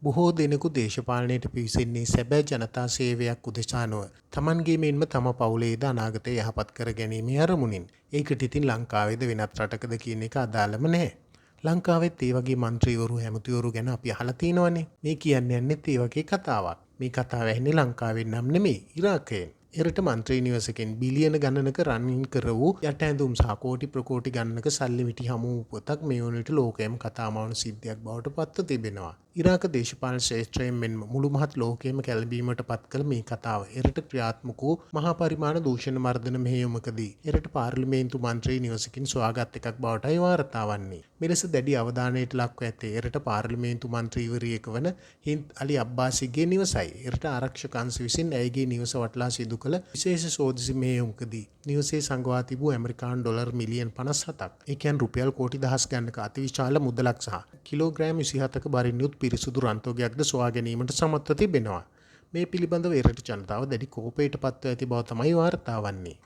බොහෝ දෙනෙකු දේශපාලනයට පිවිසෙන්නේ සැබෑ ජනතා සේවයක් උදෙසා නොව තමන්ගේ මෙන්ම තම පවුලේද අනාගතය යහපත් කර ගැනීමේ අරමුණින්. ඒකට ඉතින් ලංකාවේද වෙනත් රටකද කියන එක අදාළම නැහැ. ලංකාවෙත් ඒ වගේ මන්ත්‍රීවරු හැමතිවරු ගැන අපි අහලා තියෙනවනේ. මේ කියන්නේ යන්නේත් ඒ වගේ කතාවක්. මේ කතාව ඇහෙන්නේ ලංකාවෙන් නම් නෙමෙයි ඉරාකයෙන්. එරට මන්ත්‍රී නිවසකින් බිලියන ගණනක රන්නින් කර වූ යට ඇඳුම් සහ කෝටි ප්‍රකෝටි ගණනක සල්ලි මිටි හමු වූ පොතක් මේ වනවිට ලෝකයේම කතාමාන සිද්ධියක් බවට පත්ව තිබෙනවා. ඉරාක දේශපාලන ශ්‍රේෂ්ඨයෙන් මෙන්ම මුළු මහත් ලෝකයේම කැළඹීමට පත් කළ මේ කතාව එරට ක්‍රියාත්මක වූ මහා පරිමාණ දූෂණ මර්දන මෙහෙයුමකදී එරට පාර්ලිමේන්තු මන්ත්‍රී නිවසකින් සොයාගත් එකක් බවටයි වාර්තා වන්නේ. මෙලෙස දැඩි අවධානයට ලක්ව ඇත්තේ එරට පාර්ලිමේන්තු මන්ත්‍රීවරියක වන හින්ද් අලි අබ්බාසිගේ නිවසයි. එරට ආරක්ෂක අංශ විසින් ඇයගේ නිවස වටලා සිදු කළ විශේෂ සෝදිසි මෙහෙයුමකදී නිවසේ සංගවා තිබූ ඇමරිකානු ඩොලර් මිලියන් 57ක්, ඒ කියන්නේ රුපියල් කෝටි දහස් ගණනක අතිවිශාල මුදලක් සහ කිලෝග්‍රෑම් 27ක බරින් යුත් පිරිසුදු රන් තොගයක්ද සොයා ගැනීමට සමත්ව තිබෙනවා. මේ පිළිබඳව එරට ජනතාව දැඩි කෝපයට පත්ව ඇති බව තමයි වාර්තා වන්නේ.